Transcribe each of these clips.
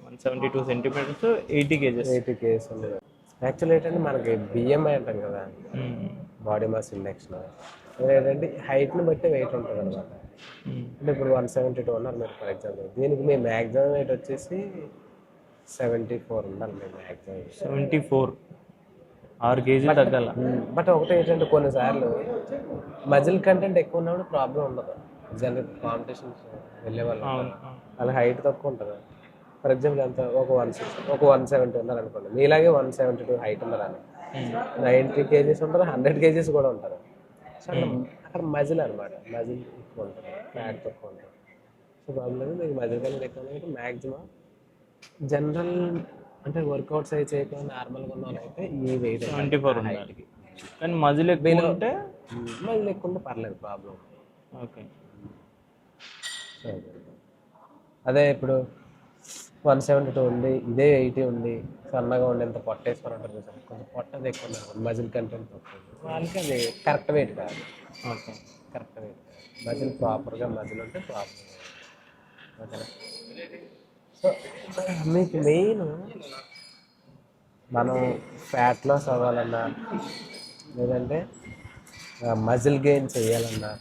172 centimetres 80 kgs. 80 kgs ఉంది. Actually ఏంటంటే మనకి బిఎంఐ అంటాం కదా, బాడీ మాస్ ఇండెక్స్లో ఏంటంటే హైట్ని బట్టి వెయిట్ ఉంటుంది అనమాట. అంటే ఇప్పుడు 172 ఉన్నారు మీరు ఫర్ ఎగ్జాంపుల్, దీనికి మీ మ్యాక్సిమం వెయిట్ వచ్చేసి 74 ఉండాలి మీ మ్యాక్సిమం. 74, 6 కేజీలు తగ్గాల. బట్ ఒకటి ఏంటంటే కొన్నిసార్లు మజిల్ కంటెంట్ ఎక్కువ ఉన్నప్పుడు ప్రాబ్లం ఉండదు. జనరల్ కాంపిటీషన్స్ వెళ్ళే వాళ్ళు వాళ్ళ హైట్ తక్కువ ఉంటుంది. ఫర్ ఎగ్జాంపుల్ ఎంత ఒక 170 ఉన్నారు అనుకోండి, మీలాగే 172 హైట్ ఉన్నారని 90 కేజీస్ ఉంటారు, 100 కేజీస్ కూడా ఉంటారు. సో అక్కడ మజిల్ అనమాట, మజిల్ ఎక్కువ ఉంటుంది, ఫ్యాట్ తక్కువ ఉంటుంది. సో ప్రాబ్లం మీకు మజిల్ కంటెంట్ ఎక్కువ ఉన్నప్పుడు మ్యాక్సిమం జనరల్ అంటే వర్కౌట్స్ అయితే చేయకుండా నార్మల్గా ఉన్న వాళ్ళు అయితే ఈ వెయిట్ 74 హైట్కి. కానీ మజిల్ ఎక్కువ ఉంటే మజిల్ ఎక్కువ ఉంటే పర్లేదు, ప్రాబ్లం. ఓకే. అదే ఇప్పుడు 172 ఉంది, ఇదే 80 ఉంది, సన్నగా ఉండి ఎంత పొట్ట వేసుకొని ఉంటారు కదా, కొంచెం పొట్టది ఎక్కువ ఉన్నారు, మజిల్ కంటెంట్ తక్కువ, వాళ్ళకి అది కరెక్ట్ వెయిట్ కాదు. ఓకే, కరెక్ట్ వెయిట్ కాదు. మజిల్ ప్రాపర్గా మజిల్ ఉంటే ప్రాపర్. ఓకేనా? సో మీకు మెయిన్ మనం ఫ్యాట్ లాస్ అవ్వాలన్నా లేదంటే మజిల్ గెయిన్ చేయాలన్నా,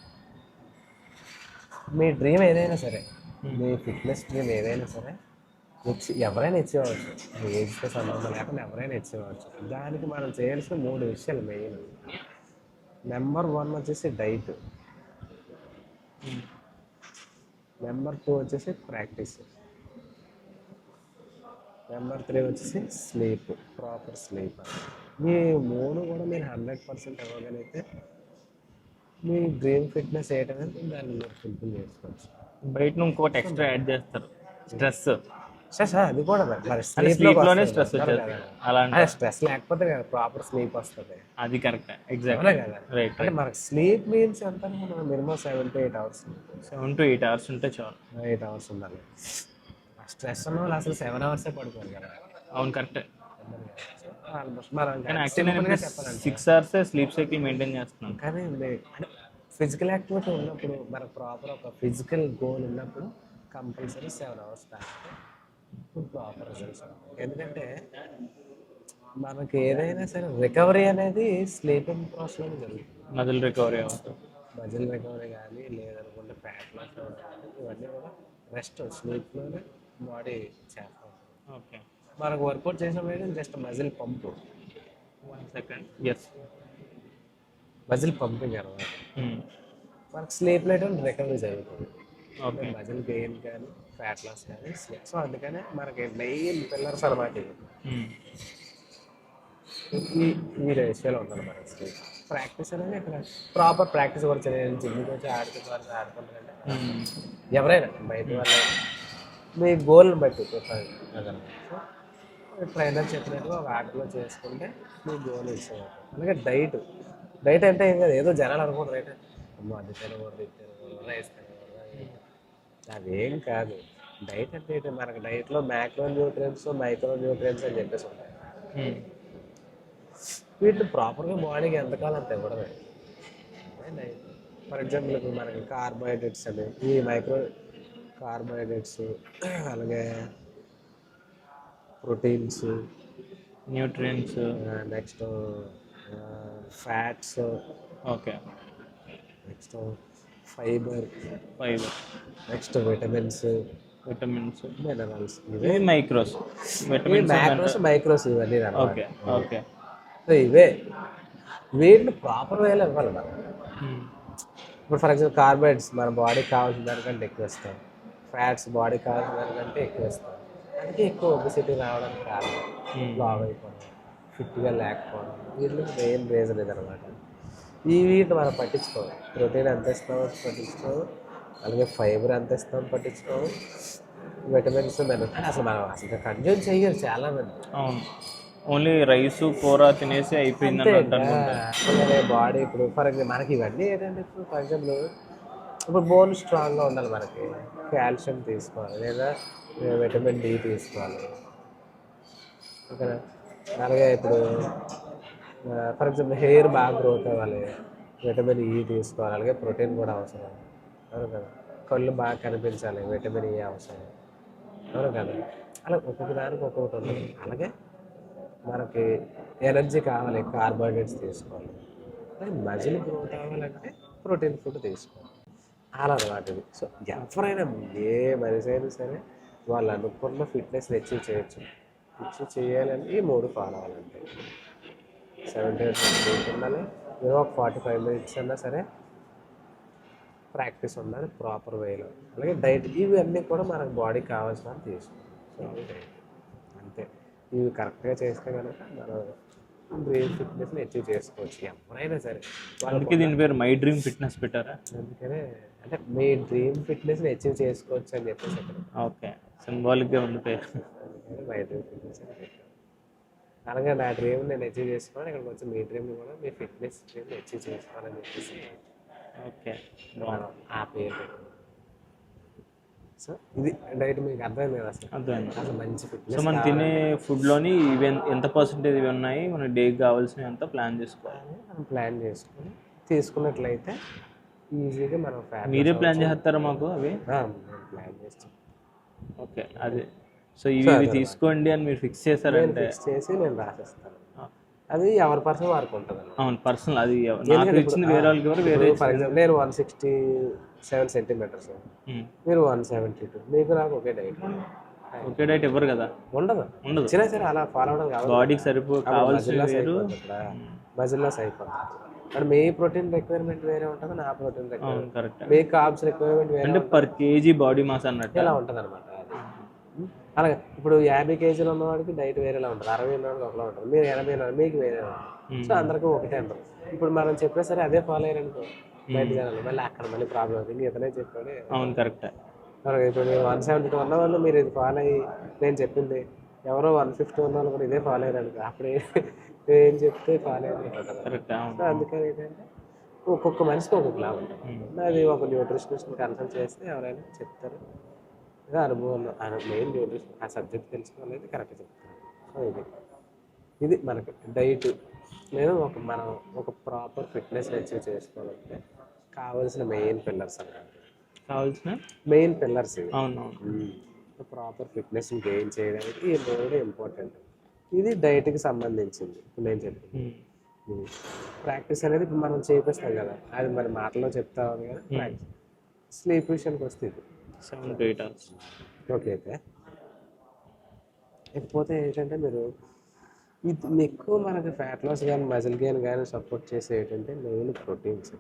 మీ డ్రీమ్ ఏదైనా సరే, మీ ఫిట్నెస్ డ్రీమ్ ఏదైనా సరే ఎవరైనా ఇచ్చేవచ్చు. మీ ఏజ్తో సంబంధం లేకుండా ఎవరైనా ఇచ్చేవచ్చు. దానికి మనం చేయాల్సిన 3 విషయాలు మెయిన్. నెంబర్ 1 వచ్చేసి డైట్, నెంబర్ 2 వచ్చేసి ప్రాక్టీస్, నెంబర్ 3 వచ్చేసి స్లీప్, ప్రాపర్ స్లీప్. ఈ 3 కూడా మీరు 100% ఇవ్వగలిగితే మీ డ్రీమ్ ఫిట్నెస్ ఏంటనేది దాన్ని మీరు ఫుల్ఫిల్ చేసుకోవచ్చు. బయట ఇంకోటి ఎక్స్ట్రా యాడ్ చేస్తారు, స్ట్రెస్. అది కూడా మరి స్లీప్లోనే స్ట్రెస్ వచ్చేది. అలాంటి స్ట్రెస్ లేకపోతే కదా ప్రాపర్ స్లీప్ వస్తుంది. అది కరెక్ట్, ఎగ్జాక్ట్లీ కదా. రైట్. అంటే మనకి స్లీప్ మీన్స్ ఎంత, minimum 7 to 8 hours. 7 to 8 hours ఉంటే చాలు. 8 hours ఉండాలి. స్ట్రెస్ ఉన్న వాళ్ళు అసలు 7 hours పడుకోరు కదా. అవును, కరెక్టే. కానీ actually 6 hours sleep cycle maintain చేస్తున్నాను. కానీ ఫిజికల్ యాక్టివిటీ ఉన్నప్పుడు, మనకు ప్రాపర్ ఒక ఫిజికల్ గోల్ ఉన్నప్పుడు కంపల్సరీ 7 hours ప్రాపర్ రిజల్ట్స్. ఎందుకంటే మనకి ఏదైనా సరే రికవరీ అనేది స్లీపింగ్ ప్రాసెస్లోనే జరుగుతుంది. మజిల్ రికవరీ అవుతుంది, మజిల్ రికవరీ కానీ లేదనుకుంటే ఫ్యాట్ లాస్ కానీ ఇవన్నీ కూడా రెస్ట్ స్లీప్లోనే బాడీ చేస్తాం. ఓకే. మనకు వర్కౌట్ చేసినప్పుడు జస్ట్ మజిల్ పంపు. 1 second. ఎస్, మజిల్ పంపింగ్ అనమాట. మనకు స్లీప్లో రికవరీ జరుగుతుంది. ఓకే. మజిల్ గెయిన్ కానీ ఫ్యాట్ లాస్ కానీ. సో అందుకనే మనకి మెయిన్ పిల్లర్స్ అనమాట ఈ రేషియోలో ఉంటుంది మనకి స్లీప్. ప్రాక్టీస్ అనేది ఇక్కడ ప్రాపర్ ప్రాక్టీస్ కూడా చేయాలి. జిమ్కి వచ్చి ఆడుకుంటారంటే ఎవరైనా బయట వాళ్ళు మీ గోల్ని బట్టి అదనమాట. సో ట్రైనర్ చెప్పినట్టుగా ఒక ఆటలో చేసుకుంటే మీ గోల్ ఇచ్చేవారు. అలాగే డైట్ అంటే ఏం కాదు, ఏదో జనాలు అనుకుంటారు రైట్, అది తినకూడదు, ఇది తినకూడదు, రైస్ తినకూడదు, అదేం కాదు. డైట్ అంటే మనకు డైట్లో మ్యాక్రో న్యూట్రియన్స్, మైక్రో న్యూట్రియన్స్ అని చెప్పేసి ఉంటాయి. వీటిని ప్రాపర్గా బాడీకి ఎంతకాలం అంత ఇవ్వడమే డైట్. ఫర్ ఎగ్జాంపుల్ ఇప్పుడు మనకి కార్బోహైడ్రేట్స్ అని, ఈ మైక్రో కార్బోహైడ్రేట్స్, అలాగే proteins, nutrients, next fats, okay, next fibre, next vitamins, minerals, ఇవి మైక్రోస్, మ్యాక్రోస్, మైక్రోస్ ఇవన్నీ. Okay okay. సో ఇవే వీటిని ప్రాపర్ వేలో ఇవ్వాలి మనం. ఇప్పుడు ఫర్ ఎగ్జాంపుల్ కార్బోహైడ్రేట్స్ మన బాడీకి కావాల్సిన దానికంటే ఎక్కువ ఇస్తాం, ఫ్యాట్స్ బాడీకి కావాల్సిన దానికంటే ఎక్కువ ఇస్తాం. అందుకే ఎక్కువ ఒబెసిటీ రావడానికి కారణం, లావ్ అయిపోవడం, ఫిట్గా లేకపోవడం. వీటికి మెయిన్ రీజన్ ఇదనమాట. వీటిని మనం పట్టించుకోవాలి. ప్రోటీన్ ఎంత ఇస్తామో పట్టించుకోవాలి, అలాగే ఫైబర్ ఎంత ఇస్తామో పట్టించుకోవాలి, విటమిన్స్ అసలు మనం అసలు కన్జ్యూమ్ చెయ్యరు చాలామంది. ఓన్లీ రైస్ కూర తినేసి అయిపోయింది అలాగే బాడీ. ఇప్పుడు ఫర్ ఎగ్జాంపుల్ మనకి ఇవన్నీ ఏంటంటే, ఇప్పుడు ఫర్ ఎగ్జాంపుల్ ఇప్పుడు బోన్ స్ట్రాంగ్గా ఉండాలి, మనకి కాల్షియం తీసుకోవాలి, లేదా విటమిన్ డి తీసుకోవాలి. ఓకేనా? అలాగే ఇప్పుడు ఫర్ ఎగ్జాంపుల్ హెయిర్ బాగా గ్రోత్ అవ్వాలి, విటమిన్ ఈ తీసుకోవాలి, అలాగే ప్రోటీన్ కూడా అవసరం. అవును కదా? కళ్ళు బాగా కనిపించాలి, విటమిన్ ఈ అవసరం. అవును కదా, అలా ఒక్కొక్క దానికి ఒక్కొక్కటి ఉంది. అలాగే మనకి ఎనర్జీ కావాలి, కార్బోహైడ్రేట్స్ తీసుకోవాలి. మజిల్ గ్రోత్ అవ్వాలంటే ప్రోటీన్ ఫుడ్ తీసుకోవాలి. అలా అనమాట ఇది. సో ఎవరైనా ఏ మనిషి అయినా సరే వాళ్ళు అనుకున్న ఫిట్నెస్ని అచీవ్ చేయొచ్చు. అచీవ్ చేయాలంటే ఈ 3 ఫాలో అవ్వాలంటే 70 minutes ఉండాలి, ఏదో ఒక 45 minutes అన్నా సరే ప్రాక్టీస్ ఉండాలి ప్రాపర్ వేలో. అలాగే డైట్, ఇవన్నీ కూడా మనకు బాడీకి కావాల్సిన తీసుకోవాలి. సో అది డైట్ అంతే. ఇవి కరెక్ట్గా చేస్తే కనుక మనం డ్రీమ్ ఫిట్నెస్ని అచీవ్ చేసుకోవచ్చు ఎవరైనా సరే. అందుకే దీని పేరు మై డ్రీమ్ ఫిట్నెస్ పెట్టారా? అందుకనే అంటే మీ డ్రీమ్ ఫిట్నెస్ని అచీవ్ చేసుకోవచ్చు అని చెప్పేసి అక్కడ. ఓకే, సింబాలిక్గా ఉంది పేరు. అందుకని మై డ్రీమ్ ఫిట్నెస్ అని పెట్టాను. అలాగే నా డ్రీమ్ నేను అచీవ్ చేసుకోవాలి, ఇక్కడ కొంచెం మీ డ్రీమ్ని కూడా మీ ఫిట్నెస్ డ్రీమ్ని అచీవ్ చేసుకోవాలని చెప్పేసి ఓకే, మనం ఆ పేరు పెట్టాం. సో ఇది డైట్ మీకు అర్థమైంది కదా అసలు. అర్థమైంది. అసలు మంచి సో ఫిట్నెస్ మనం తినే ఫుడ్లోని ఇవి ఎంత పర్సెంటేజ్ ఇవి ఉన్నాయి, మన డేకి కావాల్సినవి అంతా ప్లాన్ చేసుకోవాలి. మనం ప్లాన్ చేసుకొని తీసుకున్నట్లయితే ఈజీగా మనం ఫ్యాట్. మీరే ప్లాన్ చేస్తారా మాకు అవి? ప్లాన్ చేస్తాం. ఓకే, అదే. సో ఇవి తీసుకోండి అని మీరు ఫిక్స్ చేశారంటే ఫిక్స్ చేసి నేను రాసేస్తాను. అది ఎవరి పర్సన్ వారికి ఉంటుంది. అవును, పర్సనల్. అది నాకు ఇచ్చింది వేరే వాళ్ళకి ఎవరు వేరే. ఫర్ ఎగ్జాంపుల్ నేను 167 centimeters, మీరు 172, మీకు నాకు ఒకే డైట్. ఒకే డైట్ ఇవ్వరు కదా, ఉండదు. ఇచ్చినా సరే అలా ఫాలో అవడం కావాలి. బాడీకి కావాల్సిన మజిల్ లాస్ అయిపోతుంది. మరి మీ ప్రోటీన్ రిక్వైర్మెంట్ వేరే ఉంటుంది, నా ప్రోటీన్ రిక్వైర్మెంట్ కరెక్ట్. మీ కార్బ్స్ రిక్వైర్మెంట్ వేరే అంటే పర్ కేజీ బాడీ మాస్ అన్నట్టు ఇలా ఉంటుంది అనమాట. అలాగే ఇప్పుడు 50 kgs ఉన్నవాడికి డైట్ వేరేలా ఉంటుంది, 60 ఉన్నవాడికి ఒకలా ఉంటుంది, మీరు 80 ఉన్నవాడు మీకు వేరే ఉంటుంది. సో అందరికీ ఒకటే ఉంటుంది. ఇప్పుడు మనం చెప్పినా సరే అదే ఫాలో అయ్యారనుకో బయట జనాలు, మళ్ళీ అక్కడ మళ్ళీ ప్రాబ్లం అవుతుంది. ఇతనే చెప్పాడు. అవును, కరెక్ట్. ఇప్పుడు మీరు 172 ఉన్న వాళ్ళు మీరు ఇది ఫాలో అయ్యి నేను చెప్పింది ఎవరో 150 ఉన్న వాళ్ళు కూడా ఇదే ఫాలో అయ్యారనుకో, అప్పుడు ఏం చెప్తే ఫాలో అయ్యారు. కరెక్ట్. సో అందుకని ఏంటంటే ఒక్కొక్క మనిషికి ఒక్కొక్క లాభం ఉంటుంది. అది ఒక న్యూట్రిషనిస్ట్ని కన్సల్ట్ చేస్తే ఎవరైనా చెప్తారు. అనుభవం మెయిన్ న్యూట్రిషన్ ఆ సబ్జెక్ట్ తెలుసుకోవాలైతే కరెక్ట్గా చెప్తారు. సో ఇది మనకి డైట్. నేను మనం ఒక ప్రాపర్ ఫిట్నెస్ అచీవ్ చేసుకోవాలంటే కావాల్సిన మెయిన్ పిల్లర్స్ అన్నమాట. కావాల్సిన మెయిన్ పిల్లర్స్ ఇవి. అవునవును. ప్రాపర్ ఫిట్నెస్ గెయిన్ చేయడానికి ఈ 3 ఇంపార్టెంట్. ఇది డైట్కి సంబంధించింది. ఇప్పుడు నేను చెప్పింది ప్రాక్టీస్ అనేది ఇప్పుడు మనం చేపిస్తాం కదా, అది మరి మాటలో చెప్తా ఉంది కదా. ప్రాక్టీస్ స్లీప్ విషయానికి వస్తే 7 to 8 hours. ఓకే. అయితే ఇకపోతే ఏంటంటే మీరు ఇది ఎక్కువ మనకి ఫ్యాట్ లాస్ కానీ మజిల్ గెయిన్ కానీ సపోర్ట్ చేసే ఏంటంటే మెయిన్ ప్రోటీన్స్.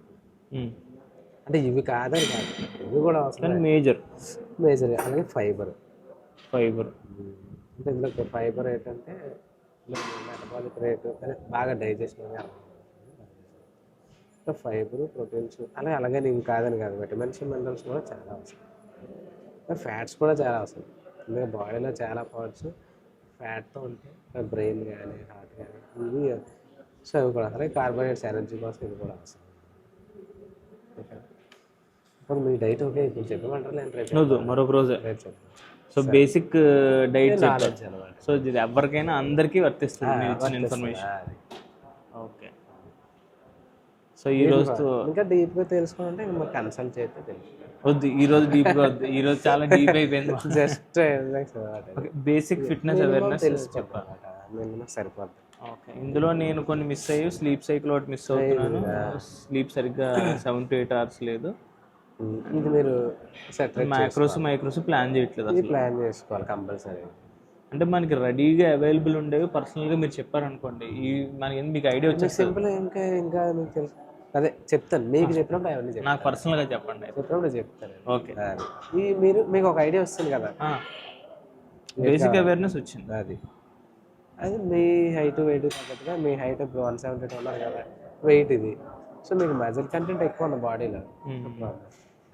అంటే ఇవి కాదని కాదు, ఇవి కూడా అవసరం. మేజర్ అలాగే ఫైబర్. అంటే ఇందులో ఫైబర్ ఏంటంటే మెటబాలిక్ రేటు అదే బాగా డైజెషన్ అంటే ఫైబర్ ప్రోటీన్స్ అలాగే ఇవి కాదని కాదు, విటమిన్స్ మినరల్స్ కూడా చాలా అవసరం. ఫ్యాట్స్ కూడా చాలా అవసరం. ఎందుకంటే బాడీలో చాలా పార్ట్స్ ఫ్యాట్తో ఉంటాయి, బ్రెయిన్ కానీ హార్ట్ కానీ ఇవి. సో అవి కూడా అలాగే కార్బోహైడ్రేట్స్ ఎనర్జీ కోసం ఇది కూడా అవసరం. ఇప్పుడు మీ డైట్ ఓకే ఇప్పుడు చెప్పమంటారు నేను రేపు మరొక రోజు. సో బేసిక్ డైట్ చెప్పాలి. సో ఇది ఎవరికైనా అందరికీ వర్తిస్తుంది మీరు ఇచ్చిన ఇన్ఫర్మేషన్. ఓకే. సో ఈ రోజు ఇంకా డీప్గా తెలుసుకోవాలంటే మాకు కన్సల్ట్ చేస్తే తెలుసు. వద్దు, ఈ రోజు డీప్గా వద్దు, ఈ రోజు చాలా డీప్ అయిపోయింది. జస్ట్ బేసిక్ ఫిట్నెస్ అవేర్నెస్ తెలుసు చెప్పాలి, సరిపోద్ది. ఓకే. ఇందులో నేను కొన్ని మిస్ అయ్యి స్లీప్ సైకిల్ ఒకటి మిస్ అవుతున్నాను. స్లీప్ సరిగ్గా 7 to 8 hours లేదు. ఇది మీరు మైక్రోస్ ప్లాన్ చేయట్లేదు. ఇది ప్లాన్ చేసుకోవాలి కంపల్సరీ. అంటే మనకి రెడీగా అవైలబుల్ ఉండేవి పర్సనల్గా మీరు చెప్పారనుకోండి, ఈ మనకి మీకు ఐడియా వచ్చేసి సింపుల్. ఇంకా మీకు తెలుసు అదే చెప్తాను, మీకు చెప్పినప్పుడు అవన్నీ చెప్తాను. నాకు పర్సనల్గా చెప్పండి, చెప్పినప్పుడు చెప్తాను. ఓకే. మీకు ఒక ఐడియా వస్తుంది కదా, బేసిక్ అవేర్నెస్ వచ్చింది. అది మీ హైట్ వెయిట్ తగ్గట్టుగా మీ హైట్ ఇప్పుడు 172 ఉన్నారు కదా, వెయిట్ ఇది. సో మీకు మజిల్ కంటెంట్ ఎక్కువ ఉంది బాడీలో,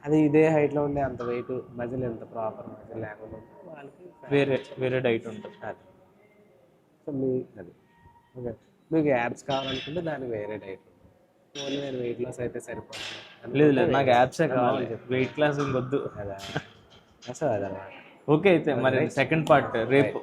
అది ఇదే హైట్లో ఉండే అంత వెయిట్ మజిల్ ఎంత ప్రాపర్ మజిల్ లేకుండా వాళ్ళకి వేరే డైట్ ఉంటుంది. అది సో అది ఓకే. మీకు యాప్స్ కావాలనుకుంటే దానికి వేరే డైట్ ఉంటుంది. ఓన్లీ నేను వెయిట్ లాస్ అయితే సరిపోతుంది. లేదు, నాకు యాప్సే కావాలి, వెయిట్ లాస్ ఇంకొద్దు. అదా సో అదన్నమాట. ఓకే. అయితే మరి సెకండ్ పార్ట్ రేపు.